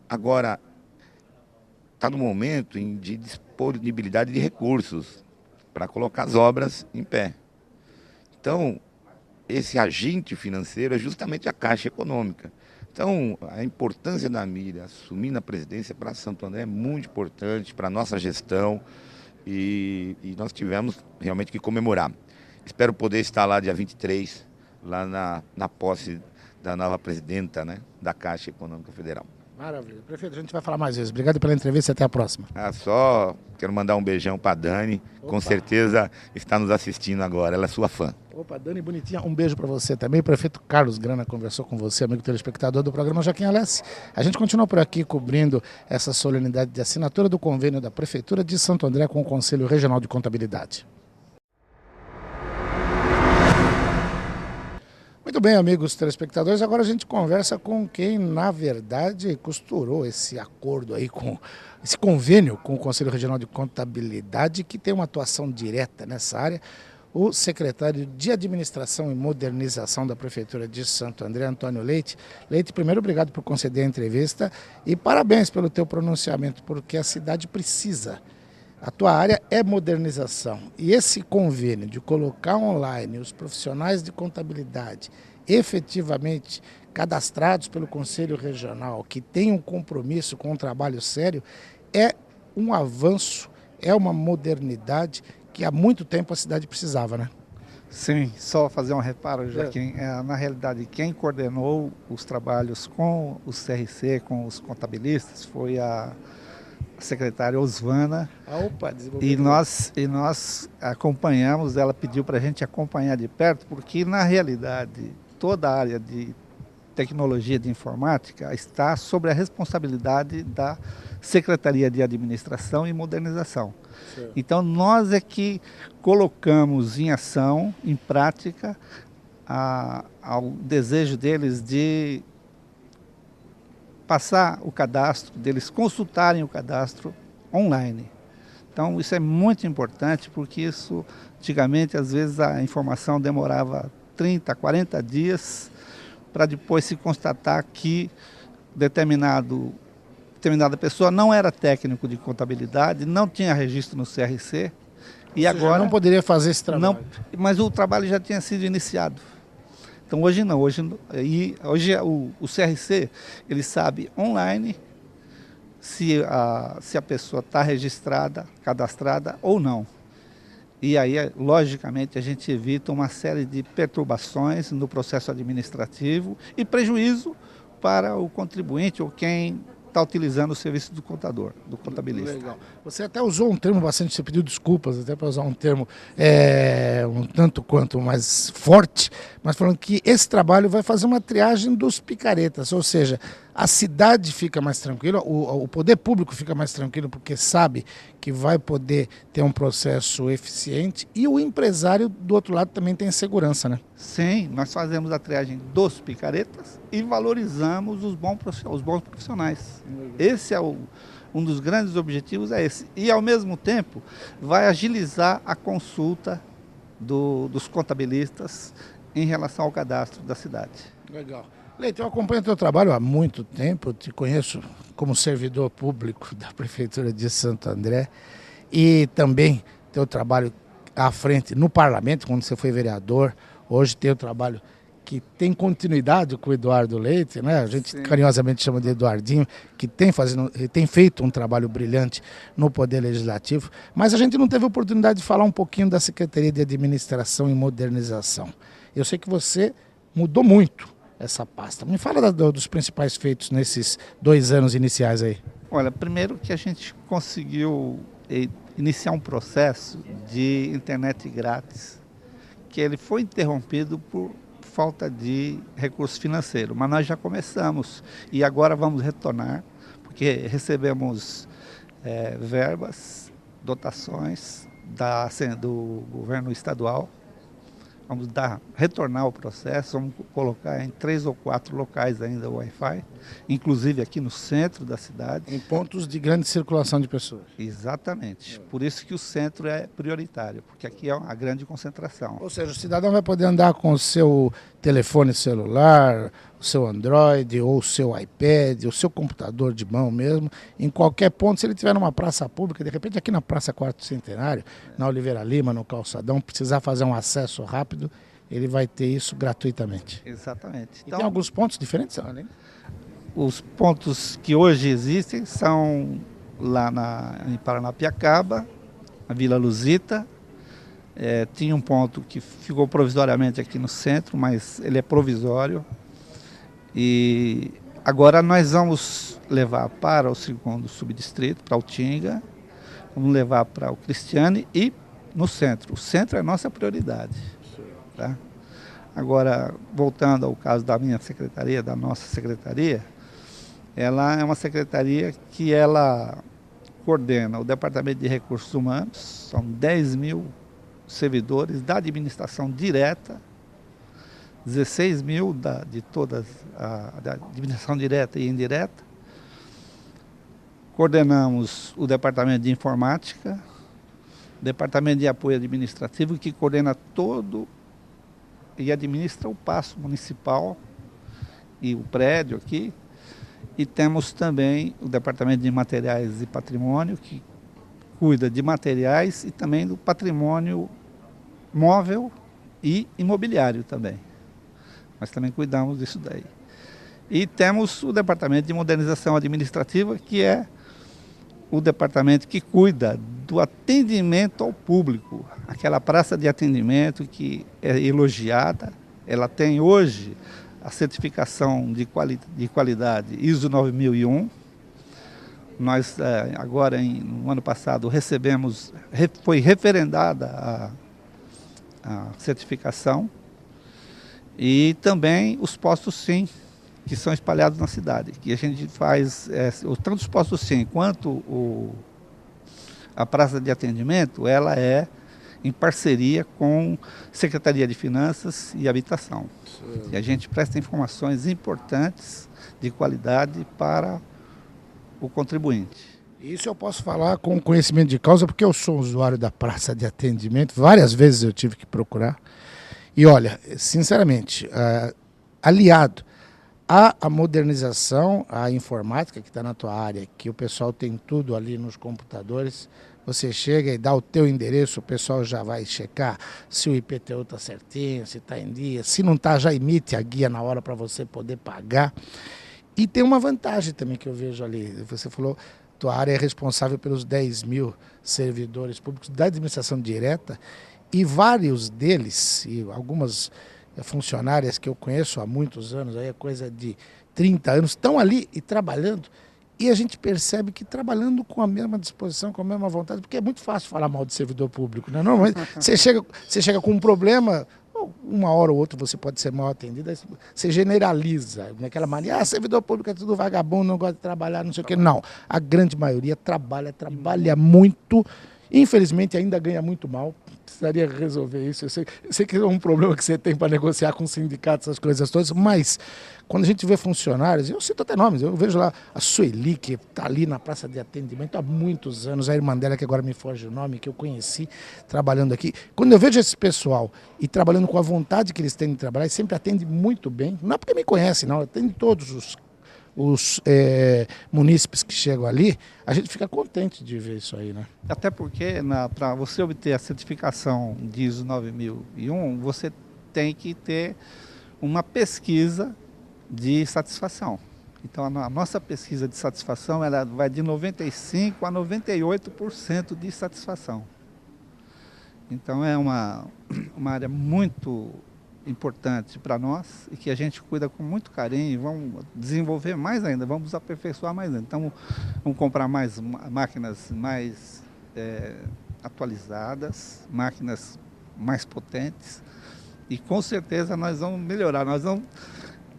Agora, está no momento de disponibilidade de recursos para colocar as obras em pé. Então, esse agente financeiro é justamente a Caixa Econômica. Então, a importância da Miriam assumindo a presidência para Santo André é muito importante para a nossa gestão e nós tivemos realmente que comemorar. Espero poder estar lá dia 23, lá na posse da nova presidenta, né, da Caixa Econômica Federal. Maravilha. Prefeito, a gente vai falar mais vezes. Obrigado pela entrevista e até a próxima. Só quero mandar um beijão para a Dani, com certeza está nos assistindo agora, ela é sua fã. Opa, Dani bonitinha, um beijo para você também. O prefeito Carlos Grana conversou com você, amigo telespectador do programa Joaquim Alessi. A gente continua por aqui cobrindo essa solenidade de assinatura do convênio da Prefeitura de Santo André com o Conselho Regional de Contabilidade. Muito bem, amigos telespectadores, agora a gente conversa com quem, na verdade, costurou esse acordo aí, com esse convênio com o Conselho Regional de Contabilidade, que tem uma atuação direta nessa área, o secretário de Administração e Modernização da Prefeitura de Santo André, Antônio Leite. Leite, primeiro, obrigado por conceder a entrevista e parabéns pelo teu pronunciamento, porque a cidade precisa. A tua área é modernização e esse convênio de colocar online os profissionais de contabilidade efetivamente cadastrados pelo Conselho Regional, que tem um compromisso com um trabalho sério, é um avanço, é uma modernidade que há muito tempo a cidade precisava, né? Sim, só fazer um reparo, Joaquim. Na realidade, quem coordenou os trabalhos com o CRC, com os contabilistas, foi a secretária Osvana. E nós acompanhamos, ela pediu para a gente acompanhar de perto, porque na realidade toda a área de tecnologia de informática está sob a responsabilidade da Secretaria de Administração e Modernização. Sim. Então nós é que colocamos em ação, em prática, ao desejo deles de passar o cadastro, deles consultarem o cadastro online. Então isso é muito importante, porque isso, antigamente, às vezes a informação demorava 30, 40 dias para depois se constatar que determinada pessoa não era técnico de contabilidade, não tinha registro no CRC, e agora não poderia fazer esse trabalho. Não, mas o trabalho já tinha sido iniciado. Então hoje não, hoje o CRC, ele sabe online se a pessoa está registrada, cadastrada ou não. E aí, logicamente, a gente evita uma série de perturbações no processo administrativo e prejuízo para o contribuinte ou quem está utilizando o serviço do contador, do contabilista. Legal. Você até usou um termo bastante, você pediu desculpas até para usar um termo um tanto quanto mais forte, mas falando que esse trabalho vai fazer uma triagem dos picaretas, ou seja, a cidade fica mais tranquila, o poder público fica mais tranquilo porque sabe que vai poder ter um processo eficiente e o empresário do outro lado também tem segurança, né? Sim, nós fazemos a triagem dos picaretas e valorizamos os bons profissionais. Esse é um dos grandes objetivos, é esse. E, ao mesmo tempo, vai agilizar a consulta dos contabilistas em relação ao cadastro da cidade. Legal. Leite, eu acompanho o teu trabalho há muito tempo, eu te conheço como servidor público da Prefeitura de Santo André e também teu trabalho à frente no Parlamento, quando você foi vereador, hoje tem o trabalho que tem continuidade com o Eduardo Leite, né? A gente carinhosamente chama de Eduardinho, que tem feito um trabalho brilhante no Poder Legislativo, mas a gente não teve oportunidade de falar um pouquinho da Secretaria de Administração e Modernização. Eu sei que você mudou muito essa pasta. Me fala dos principais feitos nesses 2 anos iniciais aí. Olha, primeiro que a gente conseguiu iniciar um processo de internet grátis, que ele foi interrompido por falta de recurso financeiro, mas nós já começamos e agora vamos retornar, porque recebemos verbas, dotações do governo estadual. Vamos retornar o processo, vamos colocar em 3 ou 4 locais ainda o Wi-Fi, inclusive aqui no centro da cidade. Em pontos de grande circulação de pessoas. Exatamente. Por isso que o centro é prioritário, porque aqui é uma grande concentração. Ou seja, o cidadão vai poder andar com o seu telefone celular, o seu Android, ou o seu iPad, o seu computador de mão mesmo, em qualquer ponto. Se ele estiver numa praça pública, de repente aqui na Praça 4º Centenário, na Oliveira Lima, no Calçadão, precisar fazer um acesso rápido, ele vai ter isso gratuitamente. Exatamente. Então, tem alguns pontos diferentes, né? Os pontos que hoje existem são lá em Paranapiacaba, na Vila Luzita. Tinha um ponto que ficou provisoriamente aqui no centro, mas ele é provisório. E agora nós vamos levar para o 2º subdistrito, para o Tinga, vamos levar para o Cristiane e no centro. O centro é a nossa prioridade. Tá? Agora, voltando ao caso da minha secretaria, da nossa secretaria, ela é uma secretaria que ela coordena o Departamento de Recursos Humanos, são 10.000 servidores da administração direta, 16.000 de todas da administração direta e indireta. Coordenamos o Departamento de Informática, Departamento de Apoio Administrativo, que coordena todo e administra o Paço Municipal e o prédio aqui. E temos também o Departamento de Materiais e Patrimônio, que cuida de materiais e também do patrimônio móvel e imobiliário também. Nós também cuidamos disso daí. E temos o Departamento de Modernização Administrativa, que é o departamento que cuida do atendimento ao público. Aquela praça de atendimento que é elogiada, ela tem hoje a certificação de qualidade ISO 9001. Nós, agora, no ano passado, foi referendada a certificação, e também os postos SIM, que são espalhados na cidade, que a gente faz, tanto os postos SIM quanto a praça de atendimento, ela é em parceria com Secretaria de Finanças e Habitação. Sim. E a gente presta informações importantes de qualidade para o contribuinte. Isso eu posso falar com conhecimento de causa, porque eu sou usuário da praça de atendimento, várias vezes eu tive que procurar. E olha, sinceramente, aliado à modernização, à informática que está na tua área, que o pessoal tem tudo ali nos computadores, você chega e dá o teu endereço, o pessoal já vai checar se o IPTU está certinho, se está em dia, se não está, já emite a guia na hora para você poder pagar. E tem uma vantagem também que eu vejo ali, você falou, tua área é responsável pelos 10.000 servidores públicos da administração direta, e vários deles, e algumas funcionárias que eu conheço há muitos anos, aí é coisa de 30 anos, estão ali e trabalhando E a gente percebe que trabalhando com a mesma disposição, com a mesma vontade, porque é muito fácil falar mal de servidor público, né? Normalmente você chega com um problema, uma hora ou outra você pode ser mal atendido, aí você generaliza, naquela maneira, servidor público é tudo vagabundo, não gosta de trabalhar, não sei o quê. Não, a grande maioria trabalha muito, infelizmente ainda ganha muito mal. Precisaria resolver isso. Eu sei que é um problema que você tem para negociar com sindicatos, essas coisas todas, mas quando a gente vê funcionários, eu cito até nomes, eu vejo lá a Sueli, que está ali na praça de atendimento há muitos anos, a irmã dela, que agora me foge o nome, que eu conheci trabalhando aqui. Quando eu vejo esse pessoal e trabalhando com a vontade que eles têm de trabalhar, sempre atende muito bem, não é porque me conhece, não, atende todos os munícipes que chegam ali, a gente fica contente de ver isso aí, né? Até porque para você obter a certificação de ISO 9001, você tem que ter uma pesquisa de satisfação. Então a nossa pesquisa de satisfação ela vai de 95% a 98% de satisfação. Então é uma área muito importante para nós e que a gente cuida com muito carinho e vamos desenvolver mais ainda, vamos aperfeiçoar mais ainda. Então vamos comprar mais máquinas mais atualizadas, máquinas mais potentes e com certeza nós vamos melhorar, nós vamos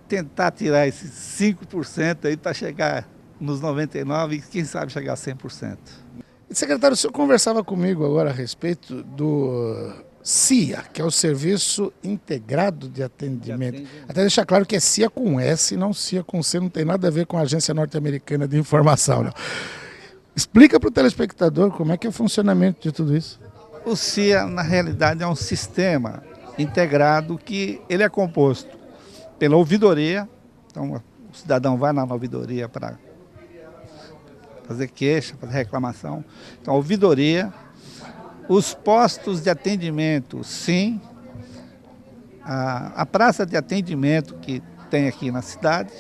tentar tirar esses 5% aí para chegar nos 99% e quem sabe chegar a 100%. Secretário, o senhor conversava comigo agora a respeito do CIA, que é o Serviço Integrado de Atendimento. Até deixar claro que é CIA com S, não CIA com C, não tem nada a ver com a Agência Norte-Americana de Informação, não. Explica para o telespectador como é que é o funcionamento de tudo isso. O CIA, na realidade, é um sistema integrado que ele é composto pela ouvidoria. Então, o cidadão vai na ouvidoria para fazer queixa, fazer reclamação. Então, a ouvidoria, os postos de atendimento, sim, a praça de atendimento que tem aqui na cidade,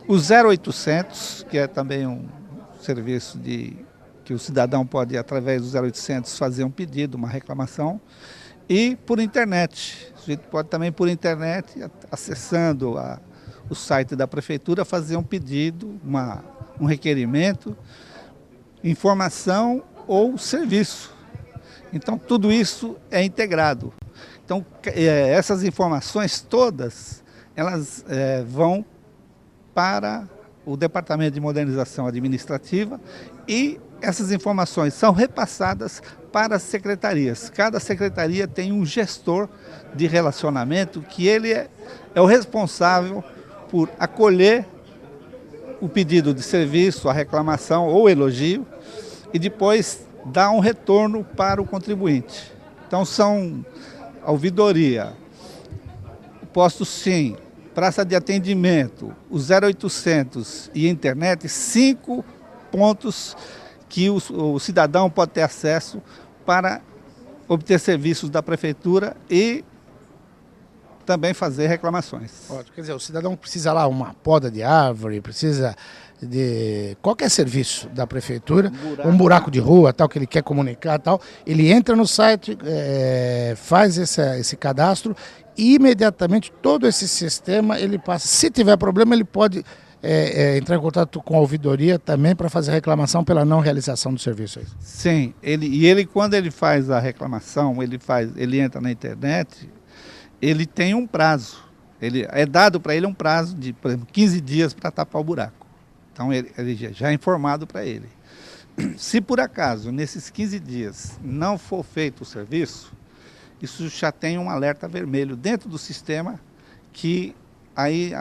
o 0800, que é também um serviço que o cidadão pode, através do 0800, fazer um pedido, uma reclamação, e por internet. A gente pode também, por internet, acessando o site da prefeitura, fazer um pedido, um requerimento, informação ou serviço. Então, tudo isso é integrado. Então, essas informações todas, elas vão para o Departamento de Modernização Administrativa e essas informações são repassadas para as secretarias. Cada secretaria tem um gestor de relacionamento que ele é o responsável por acolher o pedido de serviço, a reclamação ou elogio e depois dar um retorno para o contribuinte. Então são a ouvidoria, o posto SIM, praça de atendimento, o 0800 e internet, 5 pontos que o cidadão pode ter acesso para obter serviços da prefeitura e também fazer reclamações. Quer dizer, o cidadão precisa lá uma poda de árvore, precisa de qualquer serviço da prefeitura, um buraco de rua, tal, que ele quer comunicar, tal, ele entra no site, faz esse cadastro e imediatamente todo esse sistema ele passa. Se tiver problema, ele pode entrar em contato com a ouvidoria também para fazer reclamação pela não realização do serviço. Sim, ele quando ele faz a reclamação, ele entra na internet, ele tem um prazo. É dado para ele um prazo de, por exemplo, 15 dias para tapar o buraco. Então ele já é informado para ele. Se por acaso, nesses 15 dias, não for feito o serviço, isso já tem um alerta vermelho dentro do sistema que aí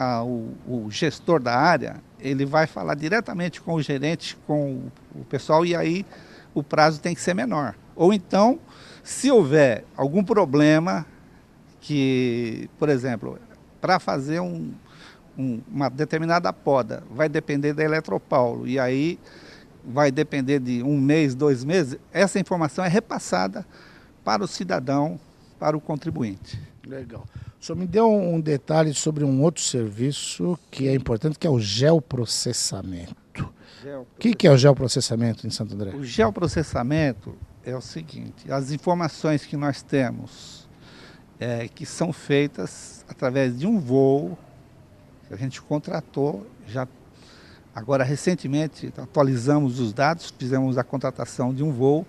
o gestor da área, ele vai falar diretamente com o gerente, com o pessoal, e aí o prazo tem que ser menor. Ou então, se houver algum problema que, por exemplo, para fazer uma determinada poda, vai depender da Eletropaulo, e aí vai depender de 1 mês, 2 meses, essa informação é repassada para o cidadão, para o contribuinte. Legal. O senhor me deu um detalhe sobre um outro serviço que é importante, que é o geoprocessamento. O que é o geoprocessamento em Santo André? O geoprocessamento é o seguinte, as informações que nós temos, que são feitas através de um voo, que a gente contratou, já Agora, recentemente, atualizamos os dados, fizemos a contratação de um voo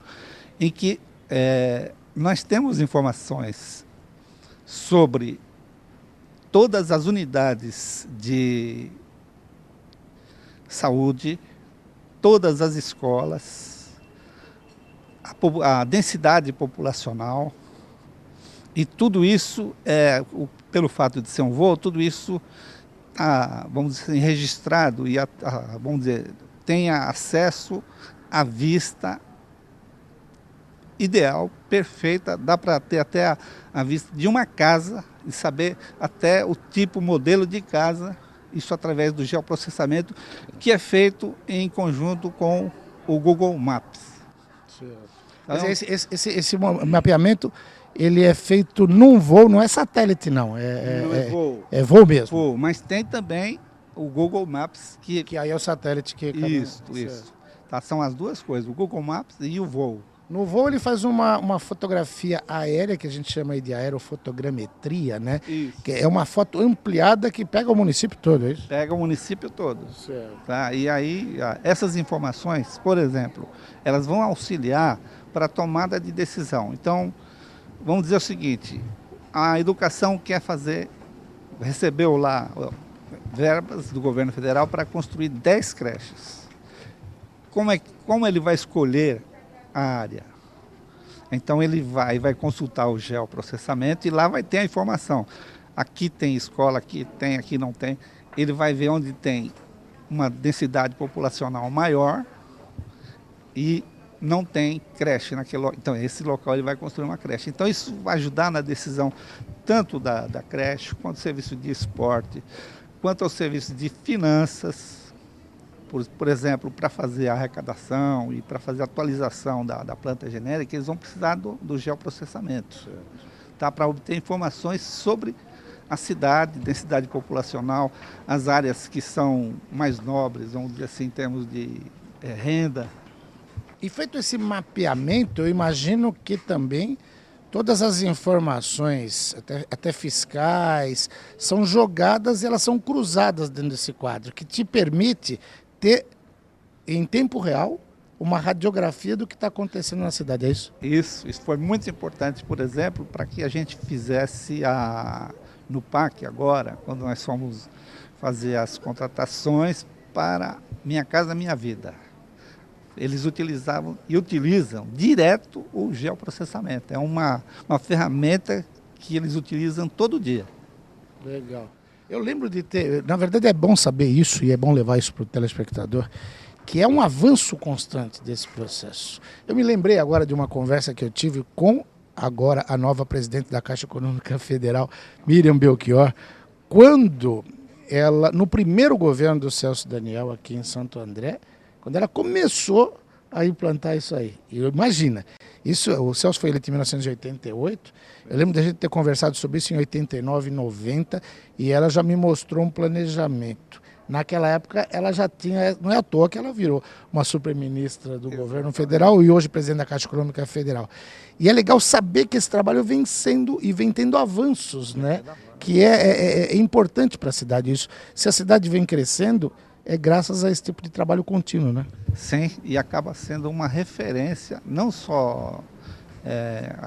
em que nós temos informações sobre todas as unidades de saúde, todas as escolas, a densidade populacional, e tudo isso, pelo fato de ser um voo, tudo isso vamos dizer assim, registrado e vamos dizer, tenha acesso à vista ideal, perfeita, dá para ter até a vista de uma casa e saber até o tipo, modelo de casa, isso através do geoprocessamento, que é feito em conjunto com o Google Maps. Certo. Então, mas esse mapeamento, ele é feito num voo, não é satélite não, não é voo. É voo mesmo. Voo, mas tem também o Google Maps, que aí é o satélite que... Isso. Tá, são as duas coisas, o Google Maps e o voo. No voo ele faz uma fotografia aérea, que a gente chama aí de aerofotogrametria, né? Isso. Que é uma foto ampliada que pega o município todo, é isso? Pega o município todo. Certo. Tá? E aí, essas informações, por exemplo, elas vão auxiliar para a tomada de decisão. Então, vamos dizer o seguinte, a educação quer recebeu lá verbas do governo federal para construir 10 creches. Como ele vai escolher a área? Então ele vai consultar o geoprocessamento e lá vai ter a informação. Aqui tem escola, aqui não tem. Ele vai ver onde tem uma densidade populacional maior e não tem creche naquele local. Então, esse local ele vai construir uma creche. Então, isso vai ajudar na decisão tanto da creche, quanto do serviço de esporte, quanto ao serviço de finanças, por exemplo, para fazer a arrecadação e para fazer a atualização da planta genérica, eles vão precisar do geoprocessamento, tá? Para obter informações sobre a cidade, densidade populacional, as áreas que são mais nobres, vamos dizer assim, em termos de renda. E feito esse mapeamento, eu imagino que também todas as informações, até fiscais, são jogadas e elas são cruzadas dentro desse quadro, que te permite ter, em tempo real, uma radiografia do que está acontecendo na cidade, é isso? Isso foi muito importante, por exemplo, para que a gente fizesse no PAC agora, quando nós fomos fazer as contratações para Minha Casa Minha Vida. Eles utilizavam e utilizam direto o geoprocessamento. É uma ferramenta que eles utilizam todo dia. Legal. Eu lembro de ter, na verdade é bom saber isso e é bom levar isso para o telespectador, que é um avanço constante desse processo. Eu me lembrei agora de uma conversa que eu tive com agora a nova presidente da Caixa Econômica Federal, Miriam Belchior, quando ela, no primeiro governo do Celso Daniel aqui em Santo André, quando ela começou a implantar isso aí. E imagina, o Celso foi eleito em 1988, eu lembro da gente ter conversado sobre isso em 89, 90, e ela já me mostrou um planejamento. Naquela época, ela já tinha, não é à toa que ela virou uma superministra do governo federal e hoje presidente da Caixa Econômica Federal. E é legal saber que esse trabalho vem tendo avanços, né? Que é importante para a cidade isso. Se a cidade vem crescendo, é graças a esse tipo de trabalho contínuo, né? Sim, e acaba sendo uma referência, não só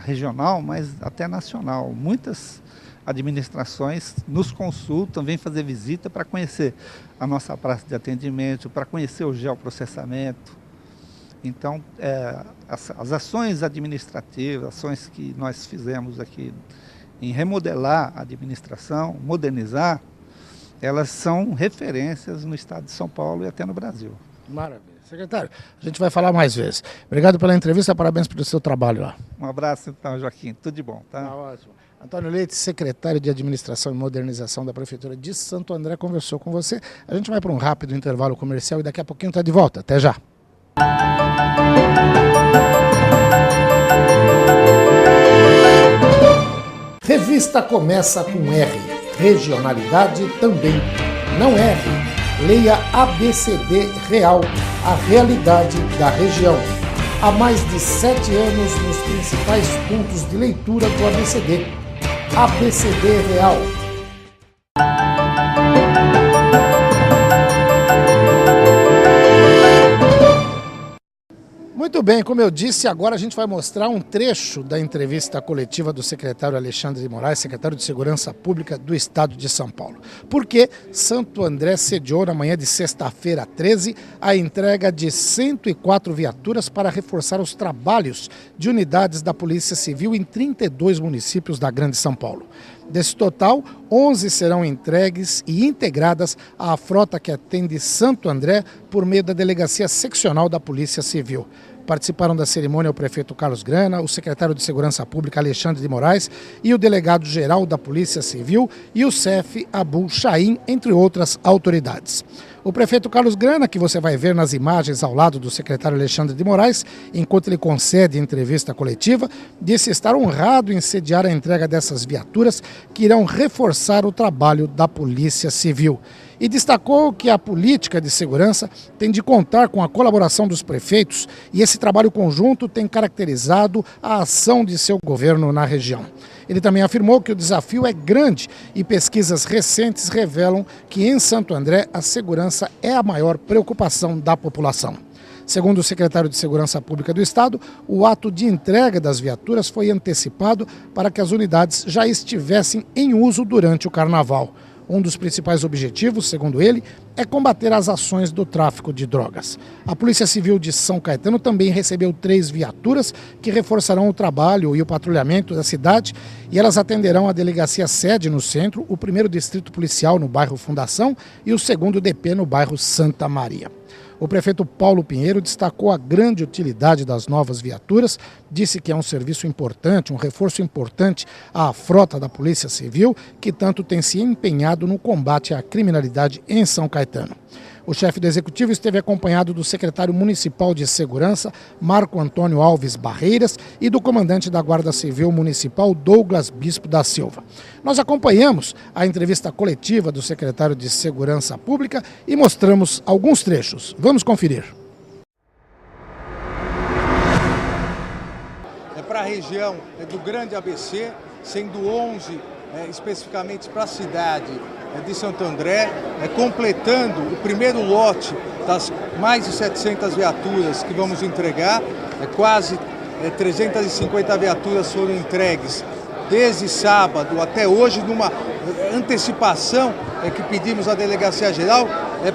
regional, mas até nacional. Muitas administrações nos consultam, vêm fazer visita para conhecer a nossa praça de atendimento, para conhecer o geoprocessamento. Então, as ações administrativas, ações que nós fizemos aqui em remodelar a administração, modernizar, elas são referências no estado de São Paulo e até no Brasil. Maravilha. Secretário, a gente vai falar mais vezes. Obrigado pela entrevista, parabéns pelo seu trabalho lá. Um abraço então, Joaquim. Tudo de bom, tá? Tá ótimo. Antônio Leite, secretário de Administração e Modernização da Prefeitura de Santo André, conversou com você. A gente vai para um rápido intervalo comercial e daqui a pouquinho está de volta. Até já. Revista começa com R. Regionalidade também. Não erre. Leia ABCD Real, a realidade da região. Há mais de 7 anos nos principais pontos de leitura do ABCD. ABCD Real. Muito bem, como eu disse, agora a gente vai mostrar um trecho da entrevista coletiva do secretário Alexandre de Moraes, secretário de Segurança Pública do Estado de São Paulo. Porque Santo André sediou na manhã de sexta-feira 13 a entrega de 104 viaturas para reforçar os trabalhos de unidades da Polícia Civil em 32 municípios da Grande São Paulo. Desse total, 11 serão entregues e integradas à frota que atende Santo André por meio da Delegacia Seccional da Polícia Civil. Participaram da cerimônia o prefeito Carlos Grana, o secretário de Segurança Pública Alexandre de Moraes e o delegado-geral da Polícia Civil e o chefe Abul Chaim, entre outras autoridades. O prefeito Carlos Grana, que você vai ver nas imagens ao lado do secretário Alexandre de Moraes, enquanto ele concede entrevista coletiva, disse estar honrado em sediar a entrega dessas viaturas que irão reforçar o trabalho da Polícia Civil. E destacou que a política de segurança tem de contar com a colaboração dos prefeitos e esse trabalho conjunto tem caracterizado a ação de seu governo na região. Ele também afirmou que o desafio é grande e pesquisas recentes revelam que em Santo André a segurança é a maior preocupação da população. Segundo o secretário de Segurança Pública do Estado, o ato de entrega das viaturas foi antecipado para que as unidades já estivessem em uso durante o Carnaval. Um dos principais objetivos, segundo ele, é combater as ações do tráfico de drogas. A Polícia Civil de São Caetano também recebeu 3 viaturas que reforçarão o trabalho e o patrulhamento da cidade e elas atenderão a delegacia sede no centro, o 1º distrito policial no bairro Fundação e o 2º DP no bairro Santa Maria. O prefeito Paulo Pinheiro destacou a grande utilidade das novas viaturas, disse que é um serviço importante, um reforço importante à frota da Polícia Civil, que tanto tem se empenhado no combate à criminalidade em São Caetano. O chefe do Executivo esteve acompanhado do secretário municipal de Segurança, Marco Antônio Alves Barreiras, e do comandante da Guarda Civil Municipal, Douglas Bispo da Silva. Nós acompanhamos a entrevista coletiva do secretário de Segurança Pública e mostramos alguns trechos. Vamos conferir. É para a região do Grande ABC, sendo 11 especificamente para a cidade de Santo André, completando o primeiro lote das mais de 700 viaturas que vamos entregar, quase 350 viaturas foram entregues desde sábado até hoje, numa antecipação que pedimos à Delegacia Geral,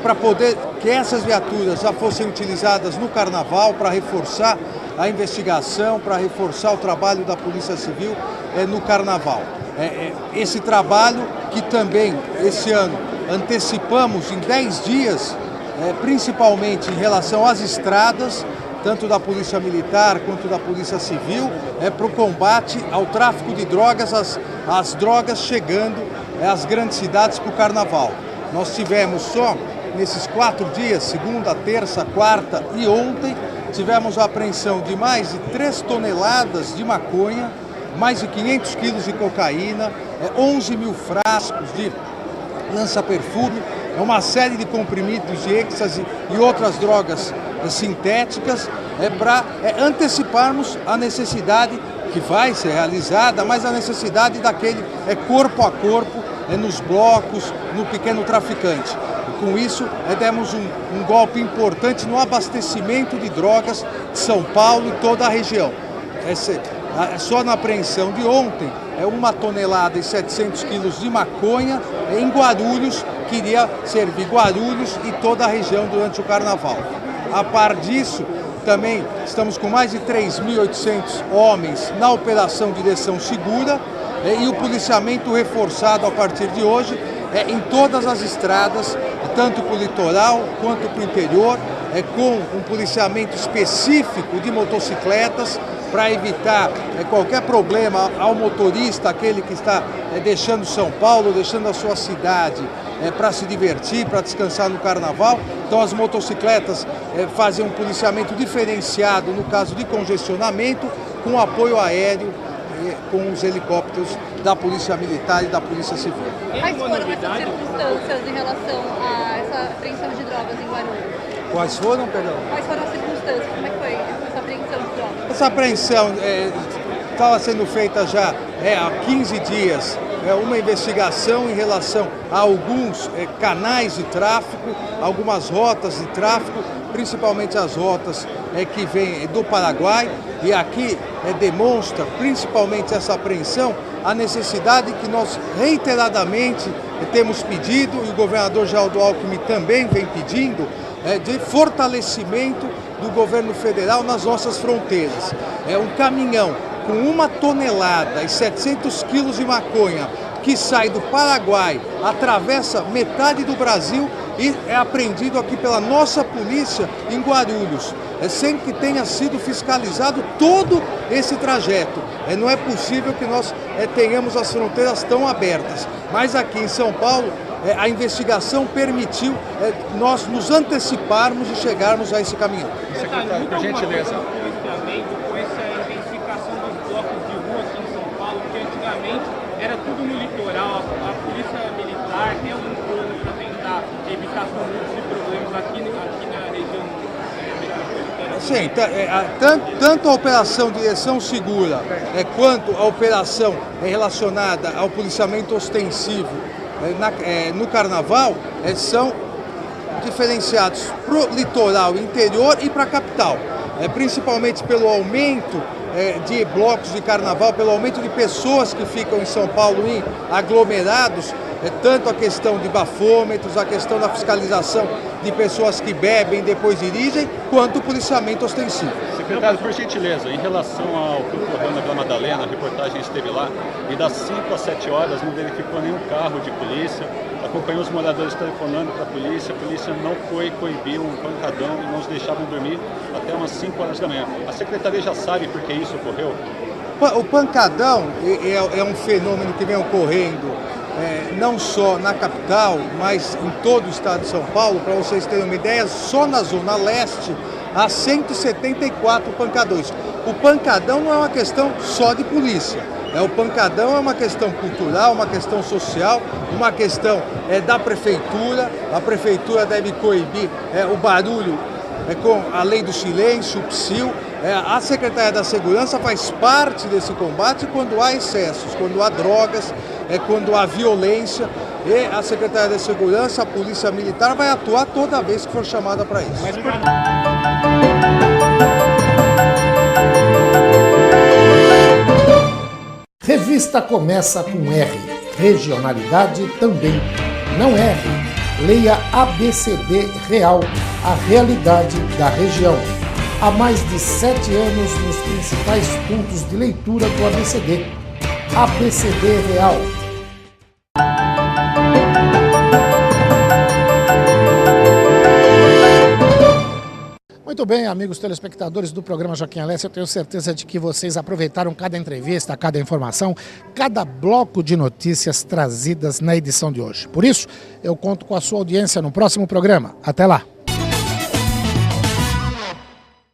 para poder que essas viaturas já fossem utilizadas no Carnaval para reforçar a investigação, para reforçar o trabalho da Polícia Civil no Carnaval. Esse trabalho que também, esse ano, antecipamos em 10 dias, principalmente em relação às estradas, tanto da Polícia Militar quanto da Polícia Civil, para o combate ao tráfico de drogas, as drogas chegando às grandes cidades para o Carnaval. Nós tivemos só nesses 4 dias, segunda, terça, quarta e ontem, tivemos a apreensão de mais de 3 toneladas de maconha, mais de 500 quilos de cocaína, 11 mil frascos de lança-perfume, uma série de comprimidos de êxtase e outras drogas sintéticas, para anteciparmos a necessidade que vai ser realizada, mas a necessidade daquele corpo a corpo, nos blocos, no pequeno traficante. E com isso, demos um golpe importante no abastecimento de drogas de São Paulo e toda a região. Só na apreensão de ontem, 1 tonelada e 700 quilos de maconha em Guarulhos, que iria servir Guarulhos e toda a região durante o Carnaval. A par disso, também estamos com mais de 3.800 homens na Operação Direção Segura e o policiamento reforçado a partir de hoje em todas as estradas, tanto para o litoral quanto para o interior, com um policiamento específico de motocicletas, para evitar qualquer problema ao motorista, aquele que está deixando São Paulo, deixando a sua cidade para se divertir, para descansar no Carnaval. Então as motocicletas fazem um policiamento diferenciado no caso de congestionamento, com apoio aéreo, com os helicópteros da Polícia Militar e da Polícia Civil. Quais foram essas circunstâncias em relação a essa apreensão de drogas em Guarulhos? Quais foram, perdão? Quais foram as circunstâncias? Como é que foi essa apreensão de drogas? Essa apreensão estava sendo feita já há 15 dias, uma investigação em relação a alguns canais de tráfico, algumas rotas de tráfico, principalmente as rotas que vêm do Paraguai, e aqui demonstra, principalmente essa apreensão, a necessidade que nós reiteradamente temos pedido, e o governador Geraldo Alckmin também vem pedindo, de fortalecimento do governo federal nas nossas fronteiras. Um caminhão com 1 tonelada e 700 quilos de maconha que sai do Paraguai, atravessa metade do Brasil e é apreendido aqui pela nossa polícia em Guarulhos, sem que tenha sido fiscalizado todo esse trajeto. Não é possível que nós tenhamos as fronteiras tão abertas, mas aqui em São Paulo a investigação permitiu nós nos anteciparmos e chegarmos a esse caminhão. Secretário, por gentileza. Com essa intensificação dos blocos de rua aqui em São Paulo, porque antigamente era tudo no litoral, a polícia militar é um plano para tentar evitar tumultos e problemas aqui na região metropolitana. Sim, tanto a Operação Direção Segura quanto a operação relacionada ao policiamento ostensivo no Carnaval são diferenciados para o litoral interior e para a capital, principalmente pelo aumento de blocos de carnaval, pelo aumento de pessoas que ficam em São Paulo em aglomerados, tanto a questão de bafômetros, a questão da fiscalização de pessoas que bebem e depois dirigem, quanto o policiamento ostensivo. Secretário, por gentileza, em relação ao que ocorreu na Vila Madalena, a reportagem esteve lá, e das 5 às 7 horas não verificou nenhum carro de polícia, acompanhou os moradores telefonando para a polícia não foi coibir um pancadão e não os deixavam dormir até umas 5 horas da manhã. A Secretaria já sabe por que isso ocorreu? O pancadão é um fenômeno que vem ocorrendo não só na capital, mas em todo o estado de São Paulo. Para vocês terem uma ideia, só na Zona Leste há 174 pancadões. O pancadão não é uma questão só de polícia. O pancadão é uma questão cultural, uma questão social, uma questão da prefeitura. A prefeitura deve coibir o barulho com a lei do silêncio, o PSIL. A Secretaria da Segurança faz parte desse combate quando há excessos, quando há drogas, quando há violência. E a Secretaria da Segurança, a Polícia Militar, vai atuar toda vez que for chamada para isso. Revista começa com R. Regionalidade também. Não erre. Leia ABCD Real, a realidade da região. Há mais de 7 anos nos principais pontos de leitura do ABCD. ABCD Real. Muito bem, amigos telespectadores do programa Joaquim Alessi, eu tenho certeza de que vocês aproveitaram cada entrevista, cada informação, cada bloco de notícias trazidas na edição de hoje. Por isso, eu conto com a sua audiência no próximo programa. Até lá!